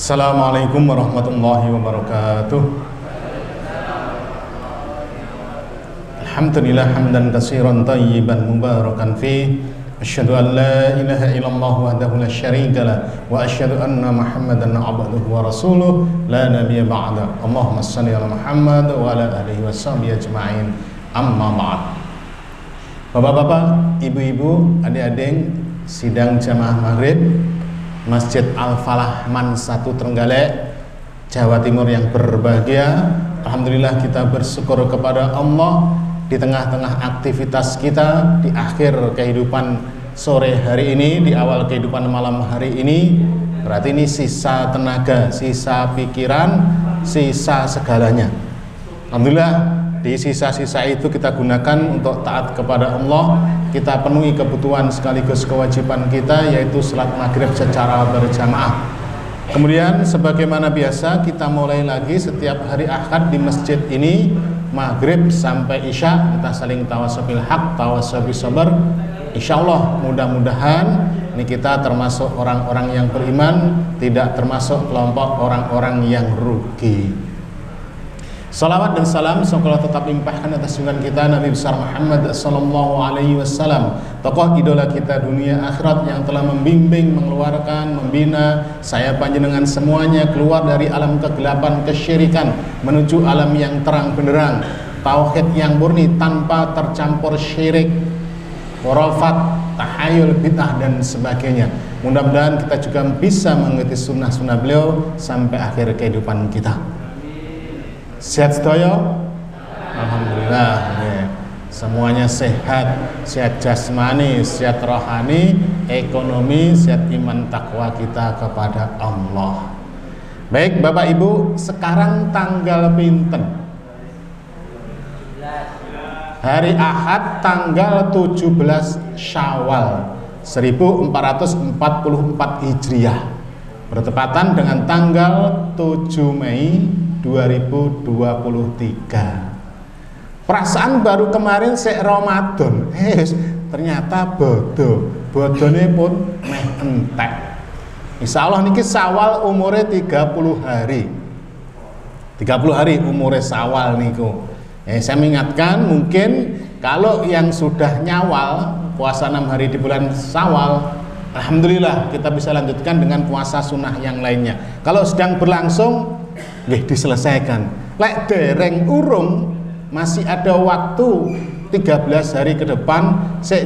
Assalamualaikum warahmatullahi wabarakatuh. Alhamdulillah hamdan katsiran thayyiban mubarakan fi. Asyhadu an la ilaha illallah wahdahu la syarika lah wa asyhadu anna Muhammadan abduhu wa rasuluh la nabiyya ba'da. Allahumma shalli ala Muhammad wa ala alihi washabihi ajma'in. Amma ba'd. Bapak-bapak, ibu-ibu, adik-adik, sidang jamaah maghrib Masjid Al-Falah Man 1 Trenggalek, Jawa Timur yang berbahagia. Alhamdulillah kita bersyukur kepada Allah di tengah-tengah aktivitas kita, di akhir kehidupan sore hari ini, di awal kehidupan malam hari ini. Berarti ini sisa tenaga, sisa pikiran, sisa segalanya. Alhamdulillah di sisa-sisa itu kita gunakan untuk taat kepada Allah. Kita penuhi kebutuhan sekaligus kewajiban kita, yaitu salat maghrib secara berjamaah. Kemudian sebagaimana biasa kita mulai lagi setiap hari Ahad di masjid ini, maghrib sampai isya kita saling tawasul bil haq, tawasul bis sabr. Insyaallah mudah-mudahan ini kita termasuk orang-orang yang beriman, tidak termasuk kelompok orang-orang yang rugi. Salawat dan salam semoga tetap limpahkan atas junjungan kita Nabi besar Muhammad sallallahu alaihi wasallam, tokoh idola kita dunia akhirat yang telah membimbing, mengeluarkan, membina saya panjenengan semuanya keluar dari alam kegelapan kesyirikan menuju alam yang terang benderang, tauhid yang murni tanpa tercampur syirik, khurafat, tahayul, bid'ah dan sebagainya. Mudah-mudahan kita juga bisa mengikuti sunnah-sunnah beliau sampai akhir kehidupan kita. Sehat sedaya? Alhamdulillah ya. Semuanya sehat, sehat jasmani, sehat rohani, ekonomi, sehat iman takwa kita kepada Allah. Baik Bapak Ibu, sekarang tanggal pinten? Hari Ahad tanggal 17 Syawal 1444 Hijriah, bertepatan dengan tanggal 7 Mei 2023. Perasaan baru kemarin sek Ramadan, ternyata bodone pun meh entek. Insyaallah niki Syawal umure 30 hari. 30 hari umure Syawal niku. Saya mengingatkan, mungkin kalau yang sudah nyawal puasa 6 hari di bulan Syawal, alhamdulillah kita bisa lanjutkan dengan puasa sunnah yang lainnya. Kalau sedang berlangsung, diselesaikan. Lek dereng urung, masih ada waktu 13 hari ke depan,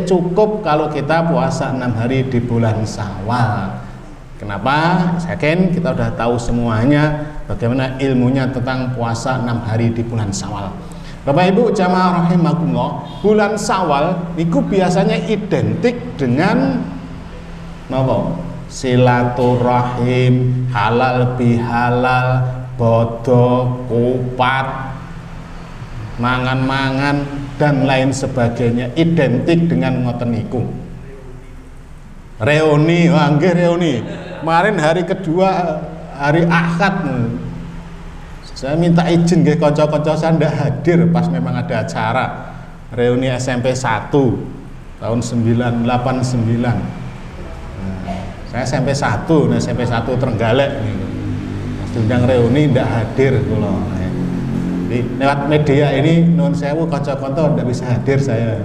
cukup kalau kita puasa 6 hari di bulan Syawal. Kenapa? Saya yakin kita udah tahu semuanya bagaimana ilmunya tentang puasa 6 hari di bulan Syawal. Bapak Ibu jamaah rahimakumullah, bulan Syawal itu biasanya identik dengan apa? Silaturahim, halal bihalal, bodo, kupat, mangan-mangan dan lain sebagainya, identik dengan ngoten niku. Reuni, nggih reuni. Kemarin hari kedua, hari Ahad, saya minta izin nggih kanca-kanca saya ndak hadir pas memang ada acara reuni SMP 1 tahun 989. Saya SMP 1, SMP 1 Trenggalek niku. Diundang reuni ndak hadir kula. Jadi lewat media ini nuwun sewu kanca-kanca ndak bisa hadir saya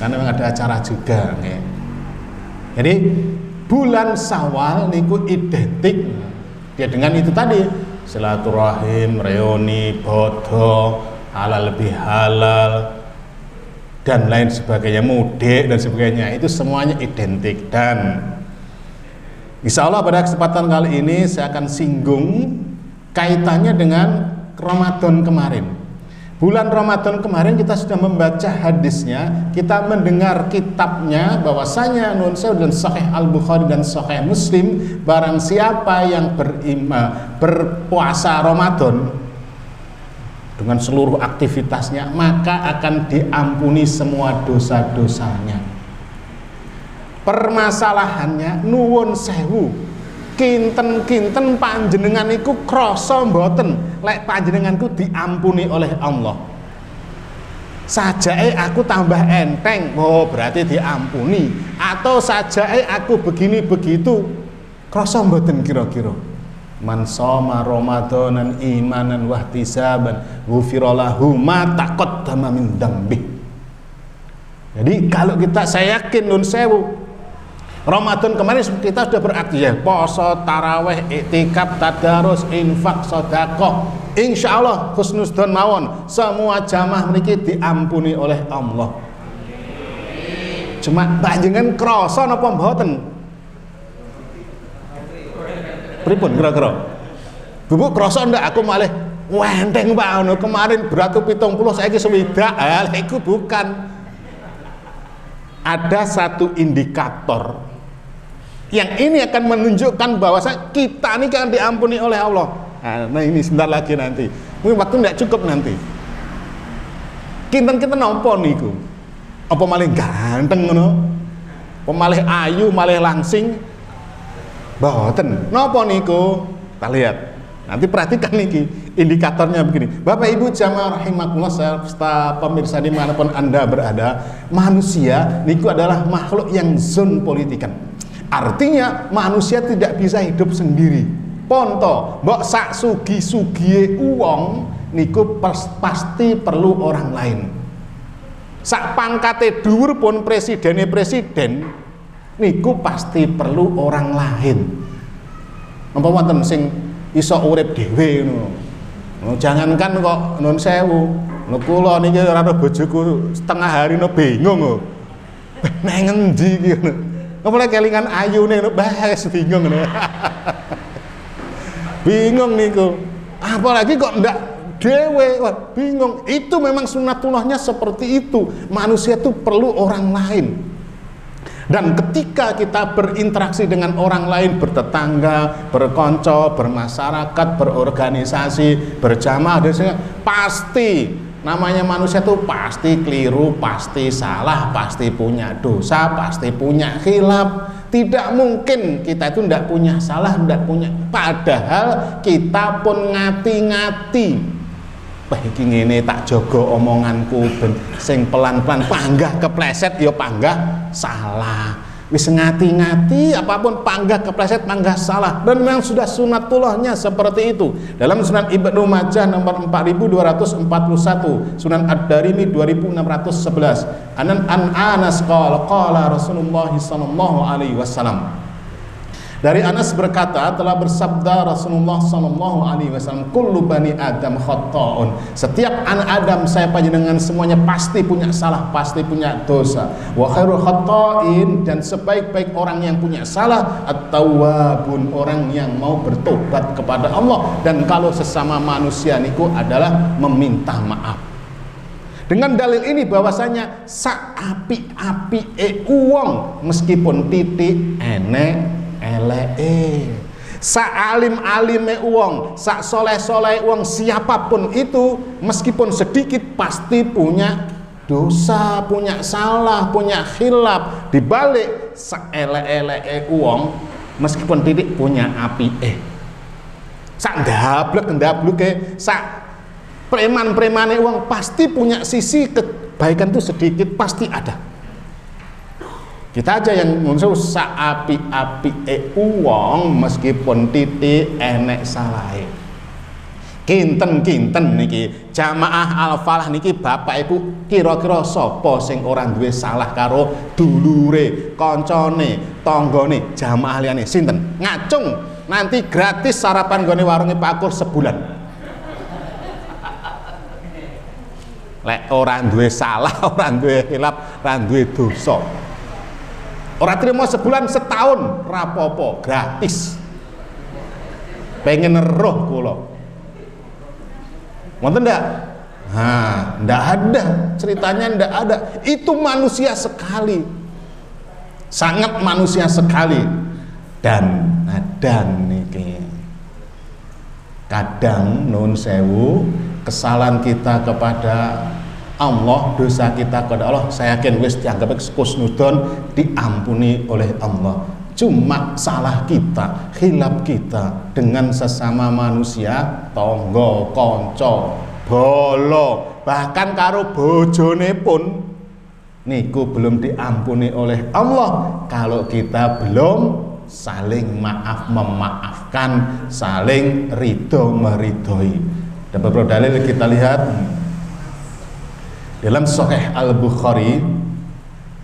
karena memang ada acara juga. Jadi bulan Syawal niku identik ya dengan itu tadi, silaturahim, reuni, bodo, halal lebih halal dan lain sebagainya, mudik dan sebagainya, itu semuanya identik. Dan insya Allah pada kesempatan kali ini saya akan singgung kaitannya dengan Ramadan kemarin. Bulan Ramadan kemarin kita sudah membaca hadisnya, kita mendengar kitabnya, bahwasanya nun sewu dan Sahih Al-Bukhari dan Sahih Muslim, barang siapa yang berpuasa Ramadan dengan seluruh aktivitasnya, maka akan diampuni semua dosa-dosanya. Permasalahannya nuwun sewu, kinten-kinten panjenengan iku krasa mboten lek panjenenganku diampuni oleh Allah. Sajae aku tambah enteng, oh berarti diampuni. Atau sajae aku begini begitu, krasa mboten kira-kira. Man shoma ramadanan imanan wahtisaban ghufira lahu ma taqaddama min dzambi. Jadi kalau saya yakin nun sewu Ramadan kemarin kita sudah beraktivitas poso, taraweh, iktikaf, tadarus, infak, sedekah. Insyaallah husnuzdzon mawon semua jamaah niki diampuni oleh Allah. Cuma panjenengan krasa napa mboten? Pripun kira-kira? Bubuk krasa ndak aku malih wenteng Pak ngono kemarin berat 70 saiki 60. Iku bukan. Ada satu indikator yang ini akan menunjukkan bahwa kita ini kan diampuni oleh Allah. Nah ini sebentar lagi nanti. Mungkin waktu tidak cukup nanti. Kinten-kinten nopo niku? Apa malih ganteng ngono? Apa malih ayu, malih langsing? Mboten. Nopo niku? Kita lihat. Nanti perhatikan niki indikatornya begini. Bapak Ibu jamaah rahimakumullah serta pemirsa dimanapun Anda berada, manusia niku adalah makhluk yang zon politikan. Artinya manusia tidak bisa hidup sendiri. Ponto, mbok sak sugi-sugihe uwong niku pasti perlu orang lain. Sak pangkate dhuwur pun presiden niku pasti perlu orang lain. Napa wonten sing iso urip dhewe ngono. Jangankan kok nun sewu. Kula niki ora ana bojoku setengah hari bingung kok. Nang ngendi iki ngono. Apa kelingan ayune ngono bahas bingung ngono. Bingung niku. Apalagi kok ndak dhewe, bingung. Itu memang sunatullahnya seperti itu. Manusia itu perlu orang lain. Dan ketika kita berinteraksi dengan orang lain, bertetangga, berkonco, bermasyarakat, berorganisasi, berjamaah, pasti namanya manusia itu pasti keliru, pasti salah, pasti punya dosa, pasti punya khilaf. Tidak mungkin kita itu tidak punya salah, tidak punya. Padahal kita pun ngati-ngati. Wah iki ngene tak jaga omonganku ben sing pelan-pelan panggah kepleset ya panggah salah. Wis ngati-ngati apapun panggah kepleset panggah salah. Dan memang sudah sunatullahnya seperti itu. Dalam Sunan Ibnu Majah nomor 4241, Sunan Ad-Darimi 2611. An Anas qala Rasulullah sallallahu alaihi wasallam. Dari Anas berkata, telah bersabda Rasulullah sallallahu alaihi wasallam, kullu bani Adam khata'un. Setiap anak Adam saya panjenengan semuanya pasti punya salah, pasti punya dosa. Wa khairul khata'in, dan sebaik-baik orang yang punya salah at-tawwabun, orang yang mau bertobat kepada Allah. Dan kalau sesama manusia niku adalah meminta maaf. Dengan dalil ini bahwasanya sak api-api uwong meskipun titik enek sak alim-alime uang, sak soleh-soleh uang, siapapun itu meskipun sedikit pasti punya dosa, punya salah, punya khilaf. Dibalik sak ele-ele uang meskipun titik punya api sak ndablek sak preman-premane uang pasti punya sisi kebaikan itu sedikit pasti ada. Kita aja yang muncul saapi-api uwong meskipun titik enek salahe. Kinten-kinten niki jamaah Al-Falah niki Bapak Ibu kira-kira sapa sing ora duwe salah karo dulure, kancane, tanggane, jamaah liyane sinten? Ngacung nanti gratis sarapan gone warunge Pak Akur sebulan. Lek ora duwe salah, ora duwe khilaf, ora duwe dosa. Orang terima sebulan setahun rapopo gratis. Pengen roh kula. Wonten ndak? Ndak ada, ceritanya ndak ada. Itu manusia sekali. Sangat manusia sekali. Dan niki kadang nun sewu kesalahan kita kepada Allah, dosa kita kepada Allah, saya yakin wis dianggap kusnudon, diampuni oleh Allah. Cuma salah kita, khilaf kita dengan sesama manusia, tonggo, konco, bolo, bahkan karo bojone pun niku belum diampuni oleh Allah kalau kita belum saling maaf memaafkan. bahkan saling ridho meridhoi. Dan beberapa dalil kita lihat dalam Sahih Al-Bukhari,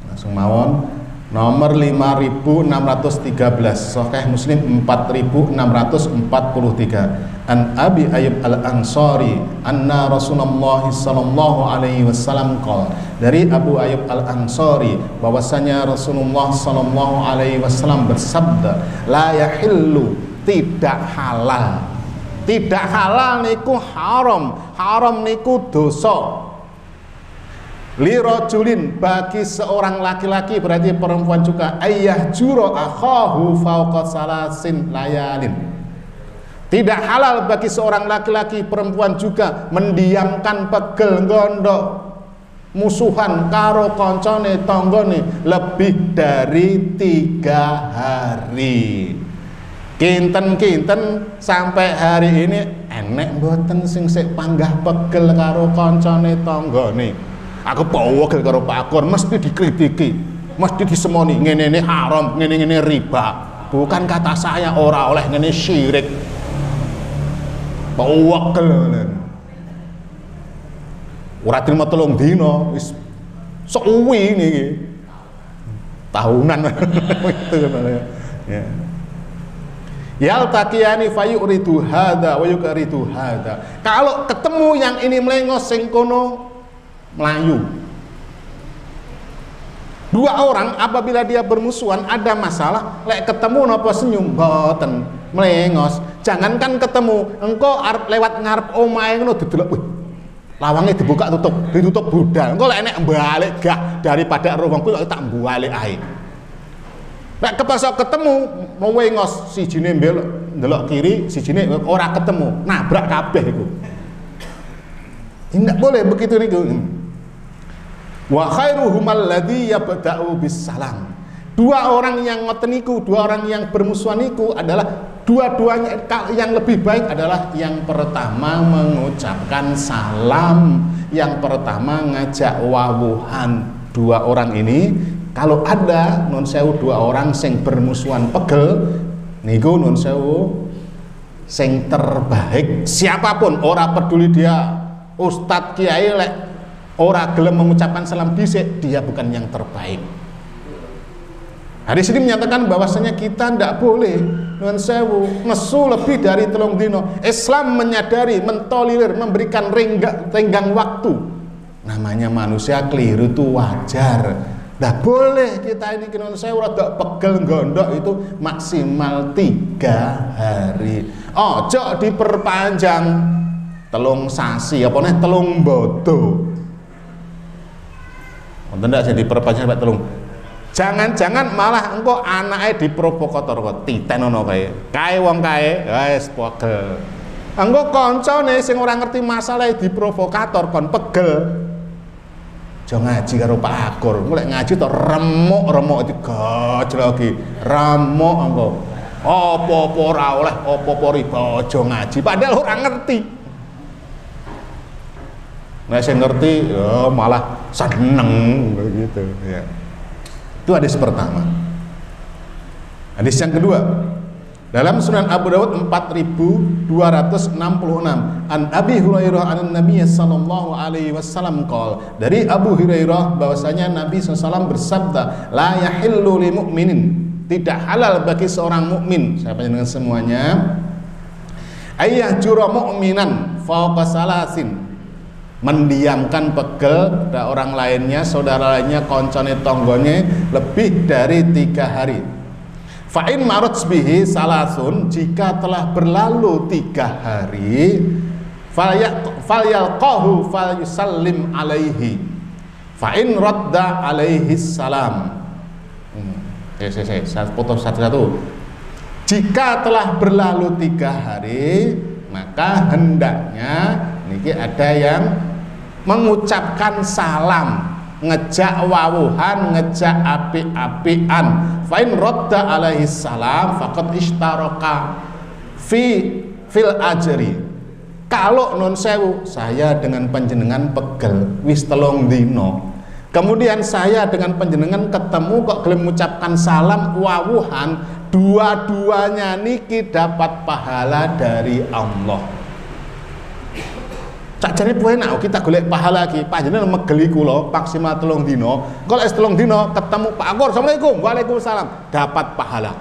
langsung mawon, nomor 5613, Sahih Muslim 4643. An Abi Ayyub Al-Ansari anna Rasulullah sallallahu alaihi wasallam qala, dari Abu Ayyub Al-Ansari bahwasanya Rasulullah sallallahu alaihi wasallam bersabda, la yahillu, tidak halal. Tidak halal niku haram, haram niku dosa. Li rajulin, bagi seorang laki-laki, berarti perempuan juga, ayah juro akhahu fauqa salasin layalin. Tidak halal bagi seorang laki-laki, perempuan juga, mendiamkan pegel gondok musuhan karo koncone tonggone lebih dari 3 hari. Kinten-kinten sampai hari ini enek mboten sing sik panggah pegel karo koncone tonggone. Aku pawegel karo Pak Akor mesti dikritiki, mesti disemoni, ngene haram, ngene riba. Bukan kata saya, ora oleh ngene syirik. Pawegel. Ora trimo 3 dina wis suwi niki. Tahunan itu ya. Yal takiyani fayuridu hada wa yukaridu hada. Kalau ketemu yang ini melengos sing kono melayu. 2 orang apabila dia bermusuhan ada masalah, lek ketemu napa senyum boten melengos. Jangankan ketemu, engko arep lewat ngarep omahe ngono didelok, wih, lawangnya dibuka ditutup budal. Engko lek enek balik gah daripada ruwangku tak balik ae. Lek kepasok ketemu mau wengos, sijine mbelok ndelok kiri, sijine ora ketemu, nabrak kabeh iku. Tidak boleh begitu niku. Wa khairuhum alladzi yabda'u bis salam. 2 orang yang ngoten niku, 2 orang yang bermusuhan niku adalah dua-duanya, yang lebih baik adalah yang pertama mengucapkan salam, yang pertama ngajak wawuhan. 2 orang ini kalau ada nun sewu 2 orang sing bermusuhan pegel niku nun sewu sing terbaik siapapun, ora peduli dia ustadz kiai, lek ora gelem mengucapkan salam dhisik, dia bukan yang terbaik. Hadis ini menyatakan bahwasanya kita tidak boleh nuwun sewu nesu lebih dari 3 dino. Islam menyadari, mentolerir, memberikan tenggang waktu. Namanya manusia keliru itu wajar. Tidak boleh kita ini nuwun sewu rada pegel gondok itu maksimal 3 hari. Ojo diperpanjang 3 sasi apa nih 3 bodo. Wonten ndak jadi perpanjang sampai 3. Jangan-jangan malah engko anake diprovokator kok titenono kae wong kae wis pegel. Engko kancane sing ora ngerti masalah diprovokator kon pegel. Aja ngaji karo Pak Akor. Mulai ngaji to remuk-remuk digojloki. Remuk engko. Apa-apa ora oleh, apa-apa riba, aja ngaji padahal ora ngerti. Nek sing ngerti ya malah seneng begitu ya. Itu hadis pertama. Hadis yang kedua dalam Sunan Abu Dawud 4266, an Abi Hurairah an Nabi sallallahu alaihi wasallam qol, dari Abu Hurairah bahwasanya Nabi SAW bersabda, la yahillu lil mu'minin, tidak halal bagi seorang mukmin, saya panjangkan semuanya, ayyah jura mu'minan fauqa salasin, mendiamkan pegel pada orang lainnya, saudara lainnya, koncone tonggone lebih dari 3 hari. Fa'in marut bihi salasun, jika telah berlalu 3 hari, falyalqahu falyusallim alaihi, fa'in radda alaihi salam. Saya potong satu-satu. Jika telah berlalu 3 hari, maka hendaknya niki ada yang mengucapkan salam, ngejak wawuhan, ngejak api-apian. Fa'in radda alaihi salam faqad ishtaraka fil ajri. Kalau non sewu, saya dengan panjenengan pegel wis 3 dino, kemudian saya dengan panjenengan ketemu kok gelem mengucapkan salam wawuhan, Dua-duanya niki dapat pahala dari Allah. Sakjane enak kita golek pahala iki. Panjenengan megeli kula maksimal 3 dina. Kalau 3 dina ketemu Pak Akor, Assalamualaikum, Waalaikumsalam, dapat pahala.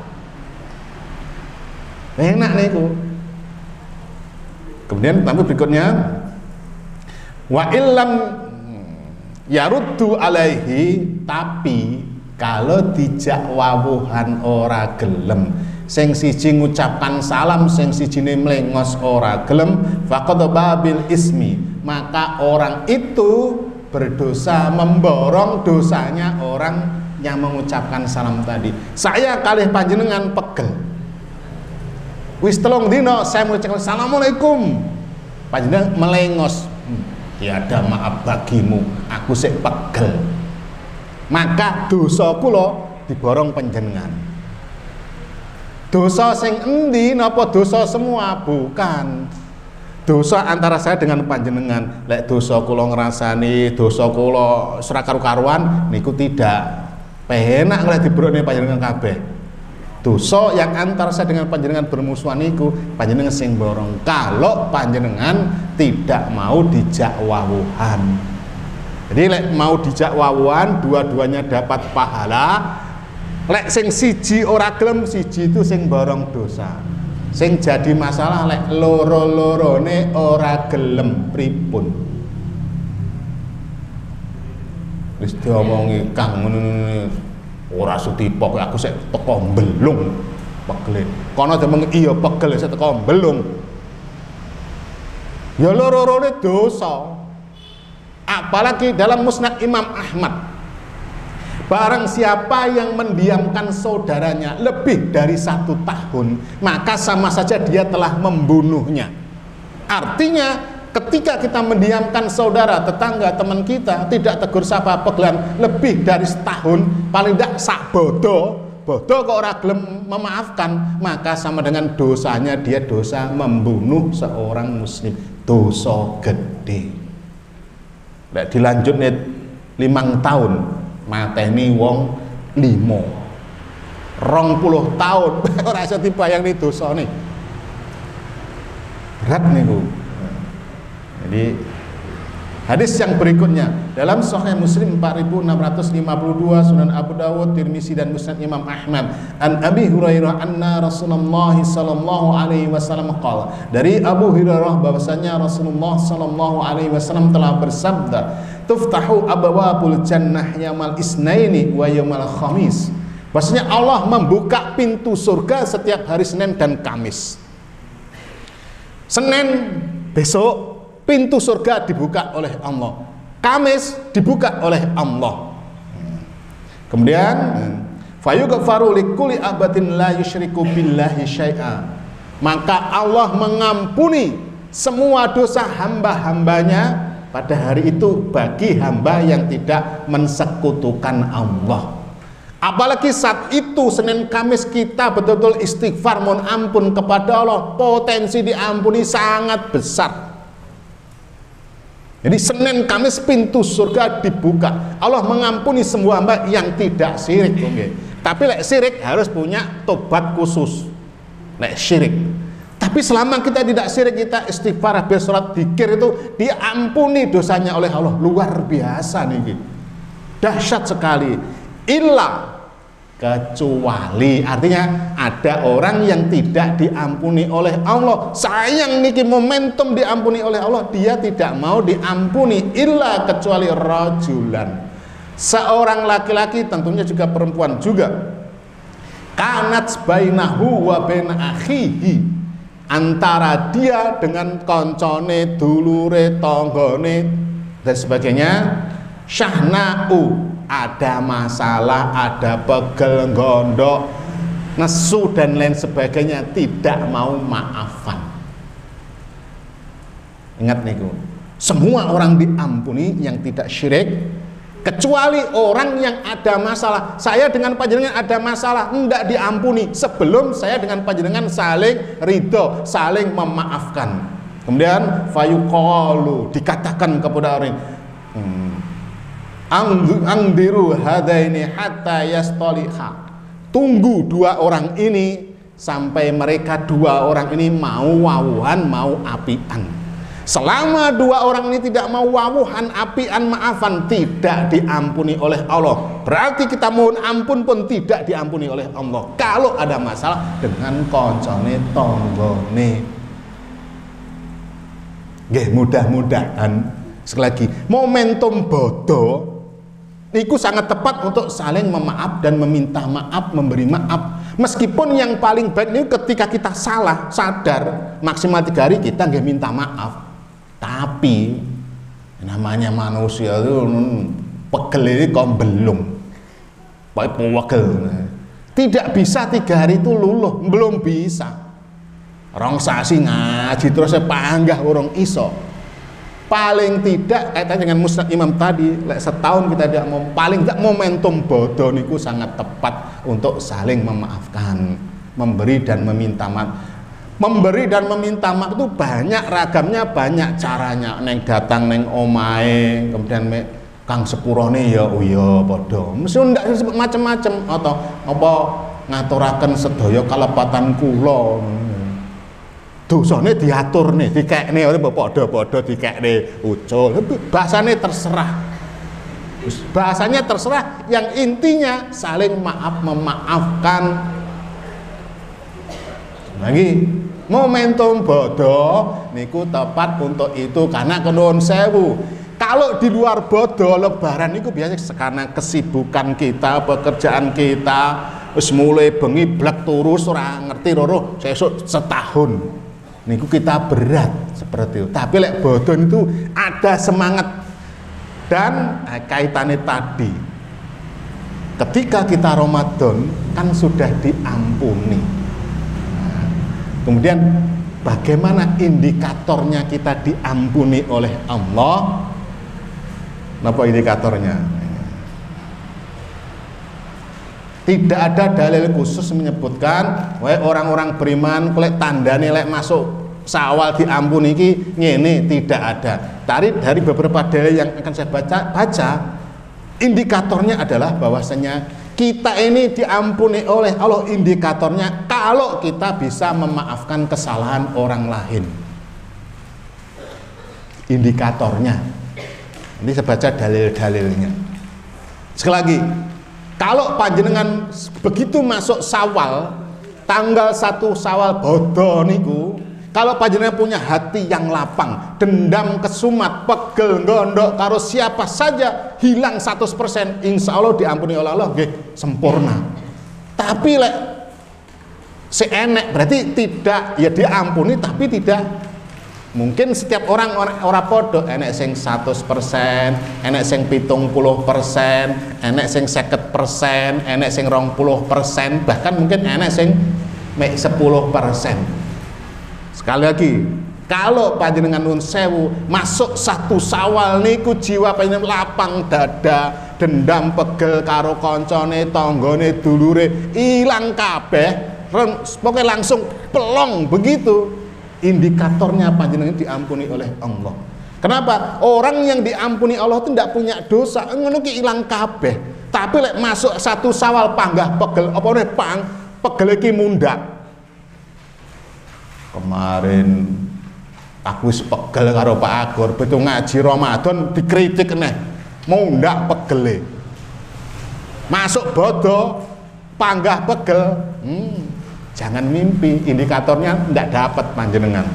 Enak niku. Kemudian tamu berikutnya, wa illam yaruddu alaihi, tapi kalau dijak wawuhan ora gelem, sing siji ngucapkan salam, sing sijine mlengos ora gelem, faqad babil ismi, maka orang itu berdosa, memborong dosanya orang yang mengucapkan salam tadi. Saya kalih panjenengan pegel, wis 3 dina saya mengucapkan assalamualaikum, panjenengan melengos, tiada maaf bagimu, aku sik pegel, maka dosa kula diborong panjenengan. Dosa sing endi napa dosa semua? Bukan. Dosa antara saya dengan panjenengan. Lek dosa kula ngrasani, dosa kula ora karu-karuan niku tidak. Penak lek dibrokne panjenengan kabeh. Dosa yang antara saya dengan panjenengan bermusuhan niku panjenengan sing borong. Kalau panjenengan tidak mau dijak wawuhan. Jadi lek mau dijak wawuhan, dua-duanya dapat pahala. Lek sing siji ora gelem, siji itu sing borong dosa. Sing jadi masalah lek loro-lorone ora gelem pripun. Wis diomongi Kang ngono ora sutipok, aku sik teko mbelung pegel. Kono demeng iya pegel sik teko mbelung. Ya loro-lorone dosa. Apalagi dalam Musnad Imam Ahmad, barang siapa yang mendiamkan saudaranya lebih dari 1 tahun, maka sama saja dia telah membunuhnya. Artinya ketika kita mendiamkan saudara, tetangga, teman kita, tidak tegur sapa pegelan lebih dari 1 tahun, paling tidak sak bodo kok ora gelem memaafkan, maka sama dengan dosanya dia dosa membunuh seorang muslim, dosa gede. Nek dilanjut nih 5 tahun mateni wong 5 20 tahun ora iso dibayangni dosane. Berat niku. Jadi hadis yang berikutnya dalam Sahih Muslim 4652, Sunan Abu Dawud, Tirmizi dan Musnad Imam Ahmad, an Abi Hurairah anna Rasulullah sallallahu alaihi wasallam qala, dari Abu Hurairah bahwasanya Rasulullah sallallahu alaihi wasallam telah bersabda, tuftahu abwabul jannah yaumil isnaini wa yaumil khamis. Maksudnya Allah membuka pintu surga setiap hari Senin dan Kamis. Senin besok pintu surga dibuka oleh Allah, Kamis dibuka oleh Allah. Kemudian fayughfaru likulli abadin la yusyriku billahi syai'a, maka Allah mengampuni semua dosa hamba-hambanya pada hari itu bagi hamba yang tidak mensekutukan Allah. Apalagi saat itu Senin Kamis kita betul-betul istighfar mohon ampun kepada Allah, potensi diampuni sangat besar. Jadi Senin Kamis pintu surga dibuka, Allah mengampuni semua hamba yang tidak syirik. Tapi lek syirik harus punya tobat khusus. Lek syirik, tapi selama kita tidak syirik, kita istighfar, bersolat, dzikir, itu diampuni dosanya oleh Allah. Luar biasa nih, dahsyat sekali. Illa, kecuali, artinya ada orang yang tidak diampuni oleh Allah. Sayang niki momentum diampuni oleh Allah, dia tidak mau diampuni. Illa, kecuali rajulan, seorang laki-laki, tentunya juga perempuan juga, kanat bainahu wa baina akhihi, antara dia dengan koncone, dulure, tonggone dan sebagainya, syahna'u, ada masalah, ada pegel, gondok, nesu dan lain sebagainya, tidak mau maafan. Ingat niku, semua orang diampuni yang tidak syirik, kecuali orang yang ada masalah. Saya dengan panjenengan ada masalah, enggak diampuni sebelum saya dengan panjenengan saling ridho, saling memaafkan. Kemudian fayuqalu, dikatakan kepada orang, angdiru hadaini hatta yastaliha, tunggu dua orang ini sampai mereka dua orang ini mau wawuhan, mau apian. Selama dua orang ini tidak mau wawuhan, apian, maafan, tidak diampuni oleh Allah. Berarti kita mohon ampun pun tidak diampuni oleh Allah. Kalau ada masalah dengan koncone tonggone. Nggih, mudah-mudahan sekali lagi momentum bodoh itu sangat tepat untuk saling memaaf dan meminta maaf, memberi maaf. Meskipun yang paling baik ini ketika kita salah, sadar, maksimal 3 hari kita nggak minta maaf. Tapi namanya manusia itu pegel ini kok belum pegel. Tidak bisa 3 hari itu luluh, belum bisa. Rong sasi ngaji terus panggah urung iso. Paling tidak kaitannya dengan Musnad Imam tadi, setahun kita tidak mau, paling tidak momentum bodoh niku sangat tepat untuk saling memaafkan, memberi dan meminta maaf. Memberi dan meminta maaf itu banyak ragamnya, banyak caranya. Neng datang neng omae, kemudian kang sepurone ya uya padha. Mesti ndak disebut macam-macam atau apa ngaturaken sedaya kalepatan kula. Dosane diaturne, dikekne ora padha-padha dikekne ucul. Bahasane terserah. Bahasanya terserah, yang intinya saling maaf memaafkan. Lagi momentum bodoh niku tepat untuk itu karena kenuwun sewu. Kalau di luar bodoh lebaran niku biasanya karena kesibukan kita, pekerjaan kita wis mulai bengi blek turu ora ngerti loro sesuk setahun. Niku kita berat seperti itu. Tapi lek bodoh itu ada semangat dan kaitannya tadi. Ketika kita Ramadan kan sudah diampuni. Kemudian bagaimana indikatornya kita diampuni oleh Allah? Apa indikatornya? Tidak ada dalil khusus menyebutkan wahai orang-orang beriman kolek tandane lek masuk Syawal diampuni iki ngene, tidak ada. Dari beberapa dalil yang akan saya baca indikatornya adalah bahwasanya kita ini diampuni oleh Allah, indikatornya kalau kita bisa memaafkan kesalahan orang lain. Indikatornya. Ini saya baca dalil-dalilnya. Sekali lagi, kalau panjenengan begitu masuk Syawal, tanggal 1 Syawal bodoh niku, kalau panjenengan punya hati yang lapang, dendam kesumat, pegel, gondok karo siapa saja hilang 100%, insya Allah diampuni oleh Allah, nggih, sempurna. Tapi lek seenek berarti tidak, ya diampuni tapi tidak. Mungkin setiap orang podo, enek sing 100%, enek sing 70%, enek sing 50%, enek sing 20%, bahkan mungkin enek sing 10%. Sekali lagi, kalau panjenengan nun sewu masuk 1 Syawal niku jiwa panjenengan lapang dada, dendam pegel karo koncone, tonggone, dulure ilang kabeh, pokoknya langsung pelong begitu. Indikatornya panjenengan diampuni oleh Allah. Kenapa? Orang yang diampuni Allah itu tidak punya dosa, ngono ki ilang kabeh. Tapi lek masuk 1 Syawal panggah pegel apa ne pegel iki mundak. Kemarin aku pegel karo Pak Agor, betul ngaji Ramadan dikritik neh, mau ndak pegele. Masuk bodoh, panggah pegel, jangan mimpi, indikatornya ndak dapat panjenengan.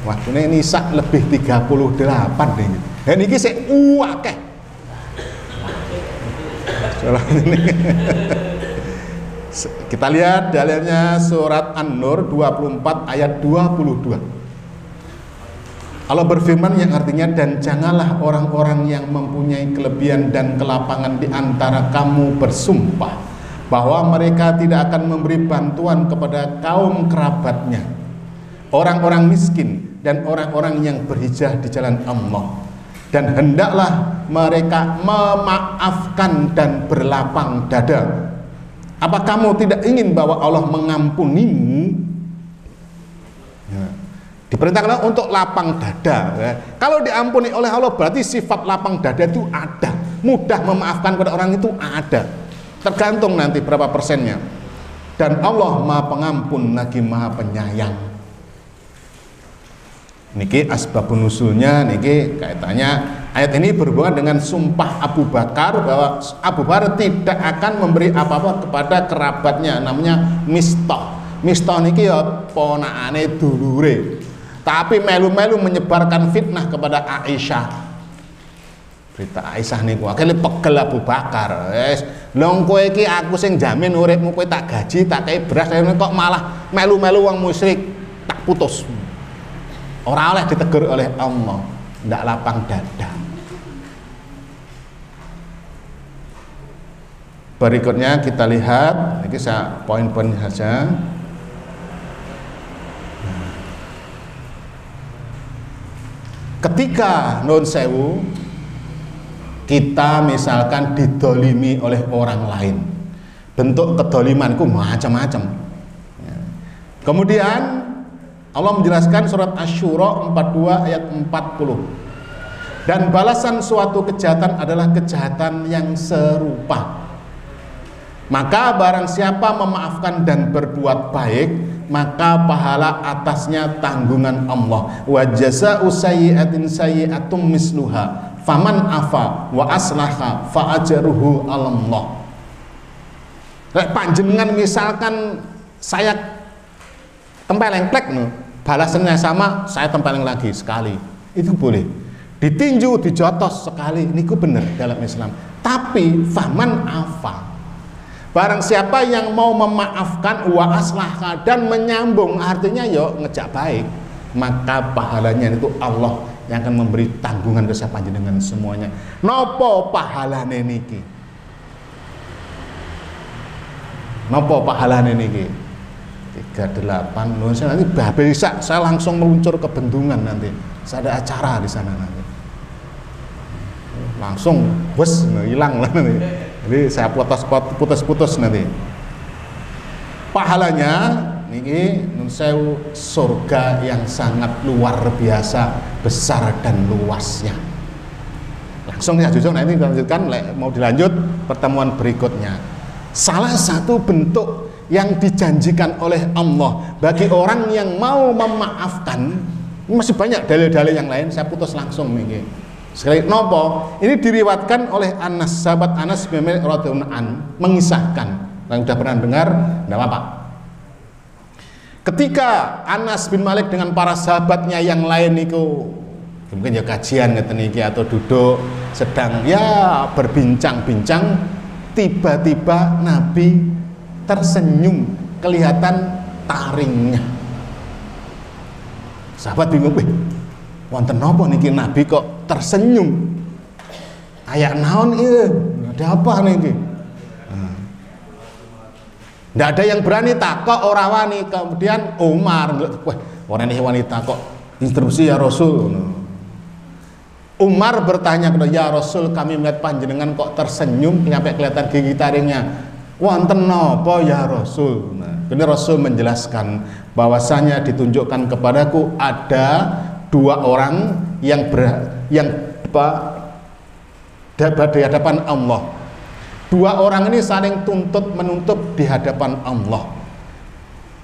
Waktunya Nisa lebih 38 nih. Dan ini sik akeh. Kita lihat dalilnya surat An-Nur 24 ayat 22. Allah berfirman yang artinya, dan janganlah orang-orang yang mempunyai kelebihan dan kelapangan di antara kamu bersumpah bahwa mereka tidak akan memberi bantuan kepada kaum kerabatnya, orang-orang miskin dan orang-orang yang berhijrah di jalan Allah, dan hendaklah mereka memaafkan dan berlapang dada. Apa kamu tidak ingin bahwa Allah mengampunimu? Ya. Diperintahkan untuk lapang dada. Ya. Kalau diampuni oleh Allah berarti sifat lapang dada itu ada. Mudah memaafkan kepada orang itu ada. tergantung nanti berapa persennya. Dan Allah Maha Pengampun lagi Maha Penyayang. Niki asbabun nusulnya, niki kaitannya ayat ini berhubungan dengan sumpah Abu Bakar bahwa Abu Bakar tidak akan memberi apa-apa kepada kerabatnya namanya Mistah. Mistah niki ya ponakane dulure, tapi melu-melu menyebarkan fitnah kepada Aisyah. Berita Aisyah niku akhirnya pegel Abu Bakar. Wes, lho kowe iki aku sing jamin uripmu, kowe tak gaji, tak kei beras, kok malah melu-melu wong musyrik, tak putus. Ora oleh ditegur oleh Allah, ndak lapang dada. Berikutnya kita lihat, ini saya poin-poin saja. Ketika nun sewu kita misalkan didolimi oleh orang lain, bentuk kedolimanku macam-macam. Kemudian Allah menjelaskan surat Asy-Syura 42 ayat 40. Dan balasan suatu kejahatan adalah kejahatan yang serupa. Maka barang siapa memaafkan dan berbuat baik, maka pahala atasnya tanggungan Allah. Wa jazaa'u sayyi'atin sayyi'atum misluha. Faman afa wa aslaha fa ajruhu 'alallah. Lek panjenengan misalkan saya tempeleng plek no, balasannya sama, saya tempeleng lagi sekali. Itu boleh. Ditinju, dijotos sekali, niku bener dalam Islam. Tapi faman afa, barang siapa yang mau memaafkan wa aslaha dan menyambung, artinya yo ngejak baik, maka pahalanya itu Allah yang akan memberi tanggungan ke siapa dengan semuanya. Nopo pahalane niki? Nopo pahalane niki? 38 nanti bisa saya langsung meluncur ke Bendungan nanti. Saya ada acara di sana nanti. Langsung bus hilang lah nanti. Jadi saya putus nanti. Pahalanya niki nun sewu surga yang sangat luar biasa besar dan luasnya. Langsung ya jujur nanti dilanjutkan, mau dilanjut pertemuan berikutnya. Salah satu bentuk yang dijanjikan oleh Allah bagi orang yang mau memaafkan, masih banyak dalil-dalil yang lain, saya putus langsung niki. Sekali nopo, ini diriwatkan oleh Anas, sahabat Anas bin Malik radhiyallahu anhu mengisahkan, yang sudah pernah dengar, enggak apa-apa. Ketika Anas bin Malik dengan para sahabatnya yang lain itu mungkin ya kajian niki atau duduk sedang ya berbincang-bincang, tiba-tiba Nabi tersenyum, kelihatan taringnya. Sahabat bingung, wonten napa niki Nabi kok tersenyum? Ayak naon ieu? Ada apa niki? Nggak ada yang berani takok, ora wani. Kemudian Umar, wah, orang ini wanita kok instruksi ya Rasul. Umar bertanya kepada ya Rasul, kami melihat panjenengan kok tersenyum, sampai kelihatan gigi taringnya. Wonten napa ya Rasul? Nah, ini Rasul menjelaskan bahwasanya ditunjukkan kepadaku ada dua orang yang di hadapan Allah. Dua orang ini saling tuntut menuntut di hadapan Allah.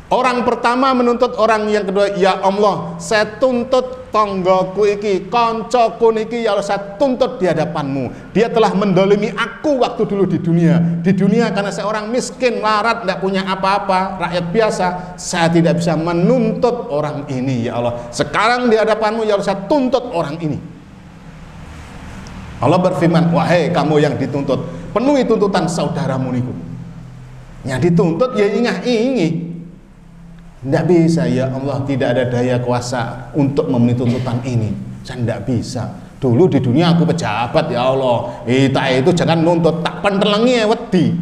Orang pertama menuntut orang yang kedua, ya Allah, saya tuntut tonggoku iki, koncoku niki, ya Allah, saya tuntut di hadapanmu. Dia telah mendolimi aku waktu dulu di dunia. Di dunia karena saya orang miskin, larat, tidak punya apa-apa, rakyat biasa, saya tidak bisa menuntut orang ini, ya Allah. Sekarang di hadapanmu, ya Allah, saya tuntut orang ini. Allah berfirman, wahai kamu yang dituntut, penuhi tuntutan saudaramu niku. Yang dituntut ya ingah-ingi. Tidak bisa, ya Allah, tidak ada daya kuasa untuk memenuhi tuntutan ini. Saya tidak bisa. Dulu di dunia aku pejabat, ya Allah. Itu jangan nuntut, tak pentelengi wedi.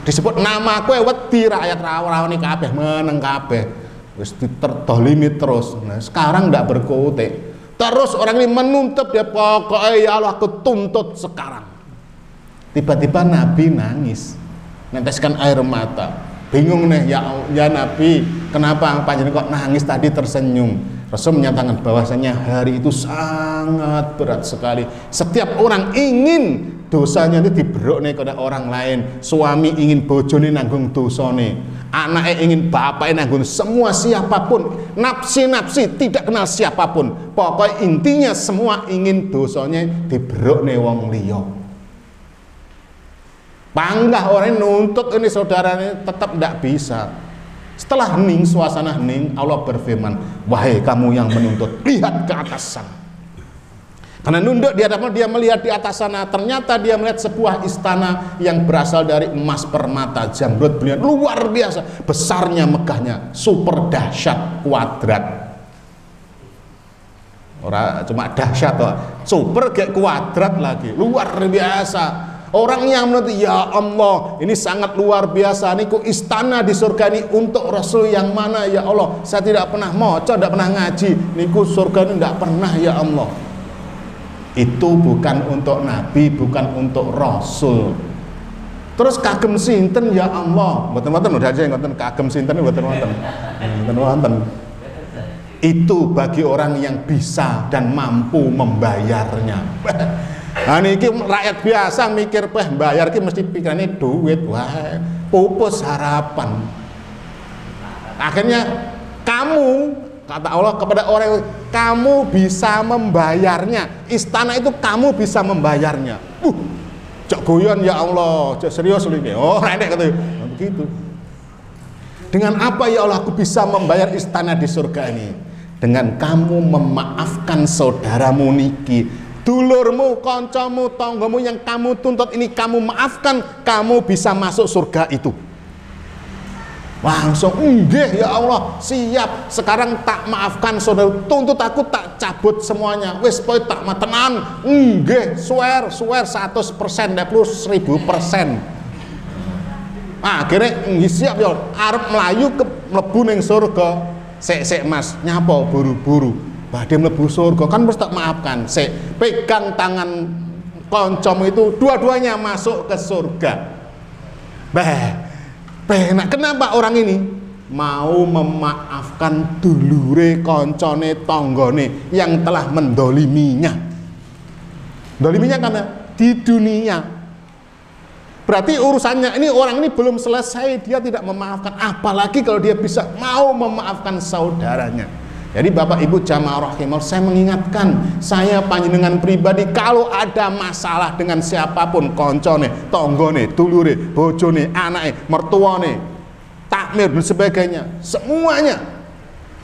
Disebut nama aku wedi, rakyat rawan-rawan kabeh meneng kabeh. Wis diterdolimi terus. Nah, sekarang tidak berkutik. Terus orang ini menuntut dia, pokoknya ya Allah aku tuntut sekarang. Tiba-tiba Nabi nangis, neteskan air mata. Bingung nih, ya Nabi, kenapa panjenengan kok nangis tadi tersenyum? Rasul menyatakan bahwasanya hari itu sangat berat sekali. Setiap orang ingin dosanya itu diberokne kepada orang lain. Suami ingin bojone nanggung dosane, anaknya ingin bapaknya nanggung, semua siapapun, nafsi tidak kenal siapapun, pokoknya intinya semua ingin dosanya diberokne wong liya. Panggah orang nuntut ini saudaranya tetap tidak bisa. Setelah hening, suasana hening, Allah berfirman, wahai kamu yang menuntut, lihat ke atas sana. Karena nunduk di hadapan dia melihat di atas sana, ternyata dia melihat sebuah istana yang berasal dari emas permata, jamrud brilian, luar biasa, besarnya, megahnya, super dahsyat, kuadrat. Orang cuma dahsyat, super kayak kuadrat lagi, luar biasa. Orang yang menurut, ya Allah, ini sangat luar biasa, niku istana di surga ini untuk Rasul yang mana ya Allah, saya tidak pernah moco, tidak pernah ngaji, niku surga ini tidak pernah ya Allah. Itu bukan untuk Nabi, bukan untuk Rasul. Terus kagem sinten ya Allah, mboten-mboten udah aja ngoten, kagem sinten mboten-mboten. Mboten-mboten. Itu bagi orang yang bisa dan mampu membayarnya. Nah niki rakyat biasa mikir bayar ki mesti pikirannya duit, wah pupus harapan. Akhirnya kamu, kata Allah kepada orang, kamu bisa membayarnya, istana itu kamu bisa membayarnya. Cok guyon ya Allah, cok serius ini. Oh rendek gitu, begitu. Dengan apa ya Allah aku bisa membayar istana di surga ini? Dengan kamu memaafkan saudaramu niki, dulurmu, koncomu, tonggomu yang kamu tuntut ini kamu maafkan, kamu bisa masuk surga itu. Langsung, nggih ya Allah, siap. Sekarang tak maafkan saudara, tuntut aku tak cabut semuanya. Wis poe tak matenan. Nggih, swear 100%, ndak perlu 1000%. Akhirnya nggih siap ya, arep melayu ke mlebu ning surga. Sek Mas, nyapa buru-buru. Badhe mlebu surga kan mesti tak maafkan. Sik, pegang tangan koncom itu, dua-duanya masuk ke surga. Nah, kenapa orang ini mau memaafkan dulure, koncone, tonggone yang telah mendoliminya? Doliminya karena di dunia. Berarti urusannya ini, orang ini belum selesai, dia tidak memaafkan. Apalagi kalau dia bisa mau memaafkan saudaranya. Jadi Bapak Ibu jamaah rahimah, saya mengingatkan, saya panjenengan pribadi, kalau ada masalah dengan siapapun, koncone, tonggone, dulure, bojone, anake, mertuane, takmir dan sebagainya, semuanya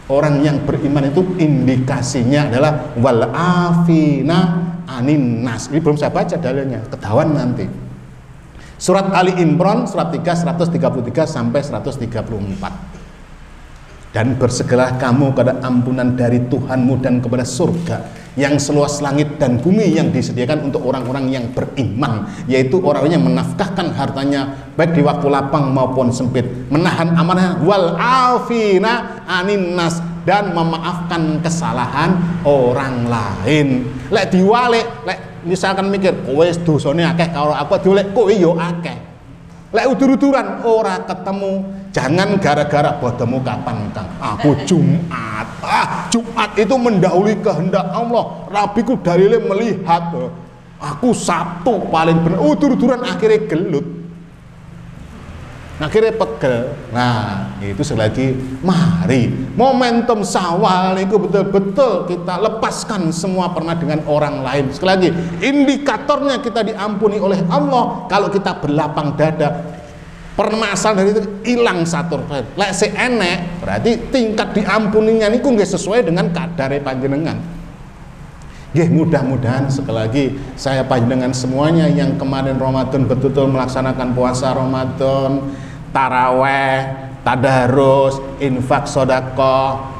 orang yang beriman itu indikasinya adalah wal afina anin nas. Ini belum saya baca dalilnya, ketahuan nanti. Surat Ali Imran surat 3 133 sampai 134. Dan bersegeralah kamu kepada ampunan dari Tuhanmu dan kepada surga yang seluas langit dan bumi yang disediakan untuk orang-orang yang beriman, yaitu orang yang menafkahkan hartanya baik di waktu lapang maupun sempit, menahan amanah, wal afina anin nas, dan memaafkan kesalahan orang lain. Lek diwalik, lek misalkan mikir kowe dosane akeh karo aku, diwalik kowe yo akeh. Lek udur-uduran ora ketemu, jangan gara-gara bodohmu kapan Kang, aku Jumat. Jumat itu mendahului kehendak Allah. Rabiku dalile melihat, aku Sabtu paling benar. Udur-uduran akhirnya gelut, akhirnya pegel. Nah itu selagi mari momentum Syawal itu betul-betul kita lepaskan semua pernah dengan orang lain. Sekali lagi, indikatornya kita diampuni oleh Allah kalau kita berlapang dada. Permasalahan dari itu hilang satu. Lek se enek berarti tingkat diampuninya niku nggih sesuai dengan kadare panjenengan. Nggih, mudah-mudahan sekali lagi saya panjenengan semuanya yang kemarin Ramadan betul-betul melaksanakan puasa Ramadan, taraweh, tadarus, infak, sedekah,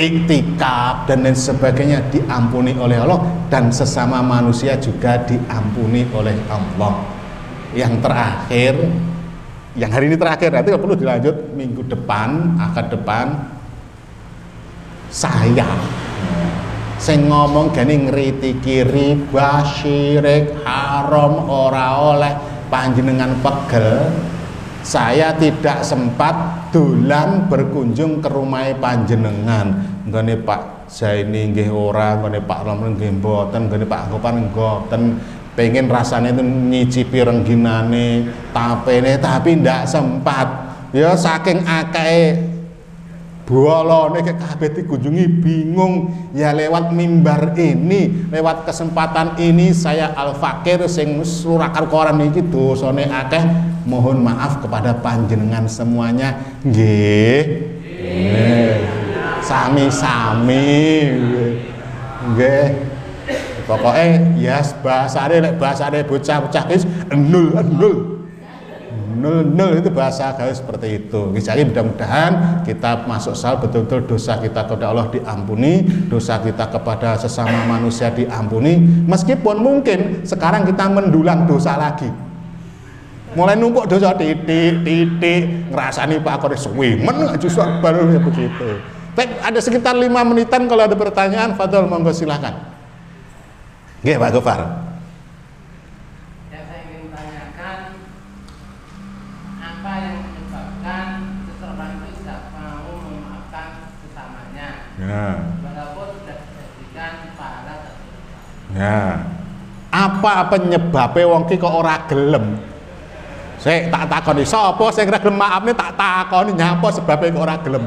iktikaf dan lain sebagainya diampuni oleh Allah, dan sesama manusia juga diampuni oleh Allah. Yang terakhir, yang hari ini terakhir, nanti perlu dilanjut minggu depan, akad depan, saya ngomong gini ngeritiki riba, syirik, haram, ora oleh, panjenengan pegel. Saya tidak sempat dolan berkunjung ke rumah panjenengan. Nggone Pak Zaini nggih ora, nggone Pak Romlan nggih mboten, nggone Pak Gopan mboten. pengen rasanya itu nyicipi rengginane tapene tapi ndak sempat ya saking akeh bolone kabeh dikunjungi bingung ya lewat mimbar ini lewat kesempatan ini saya Al-Fakir sing surakan koran iki dosane akeh mohon maaf kepada panjenengan semuanya nggih sami-sami nggih pokoknya ya bahasane bocah-bocah wis nul itu bahasa gaul seperti itu. Jadi mudah-mudahan kita masuk sal betul-betul dosa kita kepada Allah diampuni, dosa kita kepada sesama manusia diampuni, meskipun mungkin sekarang kita mendulang dosa lagi. Mulai numpuk dosa titik ngerasani Pak Akor suwimen justru baru begitu. Tapi ada sekitar 5 menitan kalau ada pertanyaan, fadhol monggo silakan. Nggih Pak Gofar. Walaupun sudah dijadikan pahala tertentu. Ya. Apa penyebabnya wong ki kok ora gelem? Saya tak takoni sapa sing ora gelem maafne tak takoni nyapa sebabnya kok ora gelem.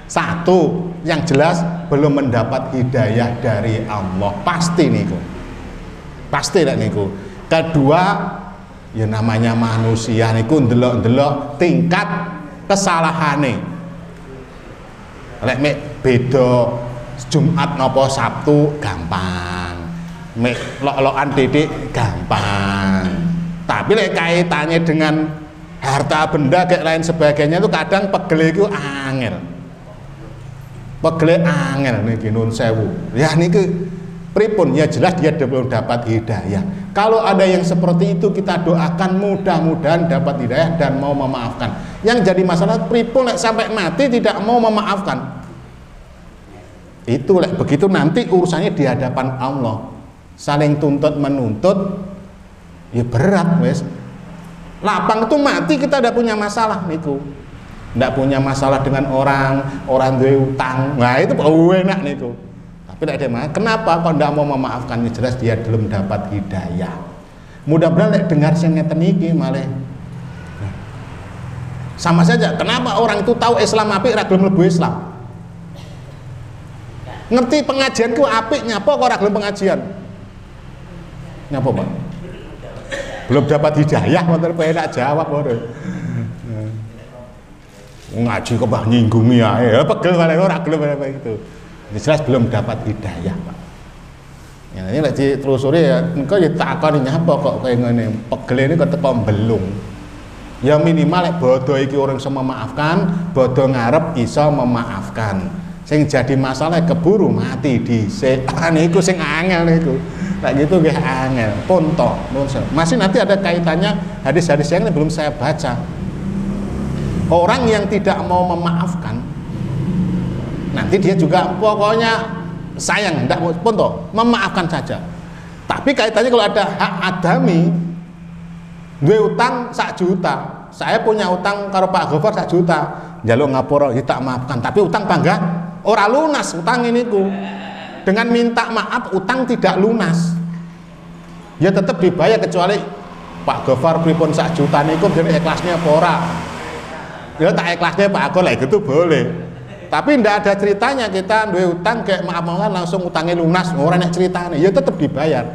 Satu, yang jelas belum mendapat hidayah dari Allah. Pasti niku. Pasti lek niku. Kedua, ya namanya manusia niku ndelok-ndelok tingkat kesalahane. Lek mek beda Jumat napa Sabtu gampang, mek lok-lokan titik gampang. Tapi lek kaitannya dengan harta benda kayak lain sebagainya itu kadang pegel itu angel. Pegel angel niki nun sewu. Ya niki pripun ya jelas dia belum dapat hidayah. Kalau ada yang seperti itu kita doakan mudah-mudahan dapat hidayah dan mau memaafkan. Yang jadi masalah pripun lek sampai mati tidak mau memaafkan. Itu begitu nanti urusannya di hadapan Allah, saling tuntut menuntut ya berat wes. Lapang itu mati kita tidak punya masalah niku, tidak punya masalah dengan orang duwe utang, nah itu enak niku. Tapi tidak ada kenapa kok tidak mau memaafkan? Jelas dia belum dapat hidayah. Mudah-mudahan dengar sing ngeten iki malah sama saja. Kenapa orang itu tahu Islam apik ora gelem mlebu Islam? Ngerti pengajian ku apik nyapa kok ora gelem pengajian? Nyapa, Pak? Belum dapat hidayah motor penak jawab ora. Ngaji kok bah nyinggungi ae, pegel kali ora gelem itu. Jelas belum dapat hidayah, Pak. Ya ini lek ditelusuri ya engko ya takoni nyapa kok kaya ngene. Pegel ini kok teko belung. Ya minimal lek bodo iki orang iso memaafkan, bodo ngarep iso memaafkan. Sing jadi masalah keburu mati dhisik. Niku sing angel niku. Lek gitu nggih angel. Pun tok. Masih nanti ada kaitannya hadis-hadis yang belum saya baca. Orang yang tidak mau memaafkan nanti dia juga pokoknya sayang ndak pun toh memaafkan saja. Tapi kaitannya kalau ada hak adami, duwe utang 1 juta. Saya punya utang karo Pak Gofar 1 juta. Njaluk ngapura ya tak maafkan, tapi utang panggah ora lunas utang ini ku. Dengan minta maaf utang tidak lunas. Ya tetap dibayar kecuali Pak Gofar pripun 1 juta niku dene ikhlasnya apa ora. Ya tak ikhlasnya Pak Agol lah gitu boleh. Tapi ndak ada ceritanya kita duwe utang kayak maaf-maafan langsung utangnya lunas, ora nek ceritane ya tetap dibayar.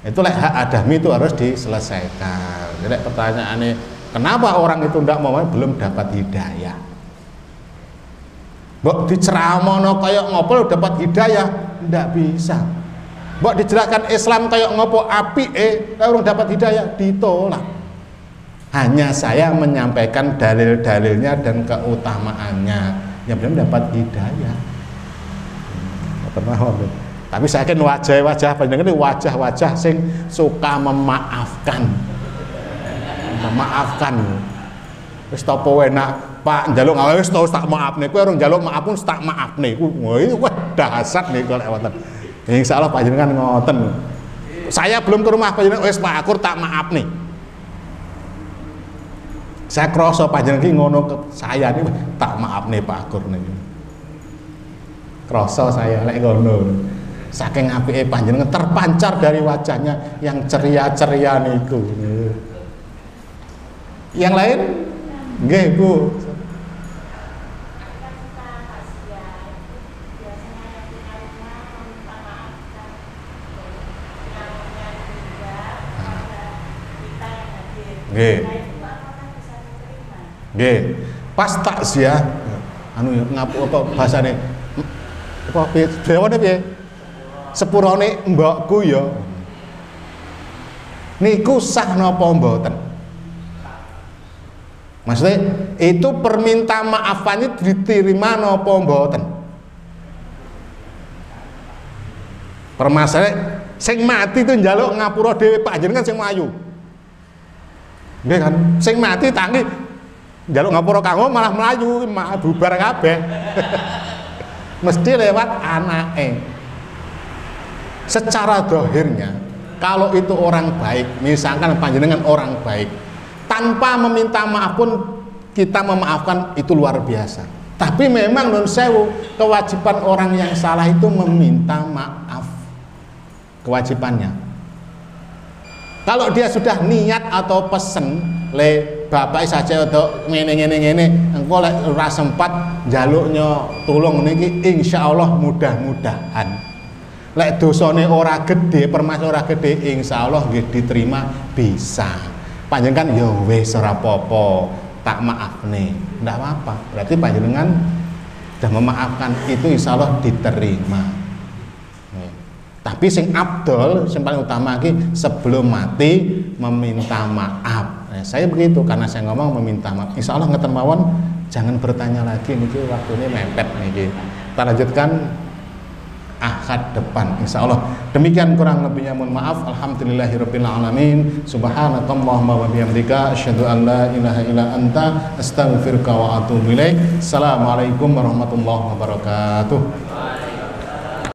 Itu hak adami itu harus diselesaikan. Jadi pertanyaannya kenapa orang itu ndak mau belum dapat hidayah? Mbok diceramono kayak ngopo dapat hidayah? Ndak bisa. Mbok dijelaskan Islam kayak ngopo apike urung dapat hidayah? Ditolak. Hanya saya menyampaikan dalil-dalilnya dan keutamaannya yang belum dapat hidayah. Tapi saya kan wajah-wajah panjenengan wajah-wajah sing suka memaafkan. Memaafkan. Wis ta apa enak Pak njaluk ngawe wis tak maafne. Kowe orang njaluk maaf pun tak maafne. Wah dahsyat niku lek wonten. Insyaallah panjenengan ngoten. Saya belum ke rumah panjenengan wis Pak Akur tak maafne. Saya krasa panjenengan ki ngono ke saya niku tak maafne Pak Akur niku. Krasa saya lek ngono. saking apike panjenengan terpancar dari wajahnya yang ceria-ceria niku. Yang lain? Nggih, Bu. Nggih. Nggih. Pas takziah anu ngapu apa bahasane? Apa brewane piye? Sepurane mbokku ya. Niku sah napa mboten? Maksudnya itu permintaan maafannya diterima napa mboten? Permasalahan sing mati itu njaluk ngapura dhewe panjenengan sing mlayu. Nggih kan? Sing mati tangi njaluk ngapura kanggo malah mlayu, bubar kabeh. Mesti lewat anake. Secara dohirnya, kalau itu orang baik, misalkan panjenengan orang baik, tanpa meminta maaf pun kita memaafkan, itu luar biasa. Tapi memang nun sewu, kewajiban orang yang salah itu meminta maaf, kewajibannya. Kalau dia sudah niat atau pesen le bapak saja atau ngene engko lek ora sempat njaluknya tulung niki insyaallah mudah-mudahan. Lek dosane ora gede, permasalahan ora gede, insyaallah nggih diterima bisa. Panjenengan ya wis ora apa-apa, tak maafne. Ndak apa-apa. Berarti panjenengan sudah memaafkan, itu insyaallah diterima. Tapi sing abdol, sing paling utama lagi sebelum mati meminta maaf. Nah, saya begitu karena saya ngomong meminta maaf. Insya Allah ngeten mawon, jangan bertanya lagi niki waktunya mepet niki. Kita lanjutkan ahad depan insya Allah. Demikian kurang lebihnya mohon maaf. Alhamdulillahirabbil alamin. Subhanakallahumma wa bihamdika asyhadu an la ilaha illa anta astaghfiruka wa atubu ilaik. Assalamualaikum warahmatullahi wabarakatuh.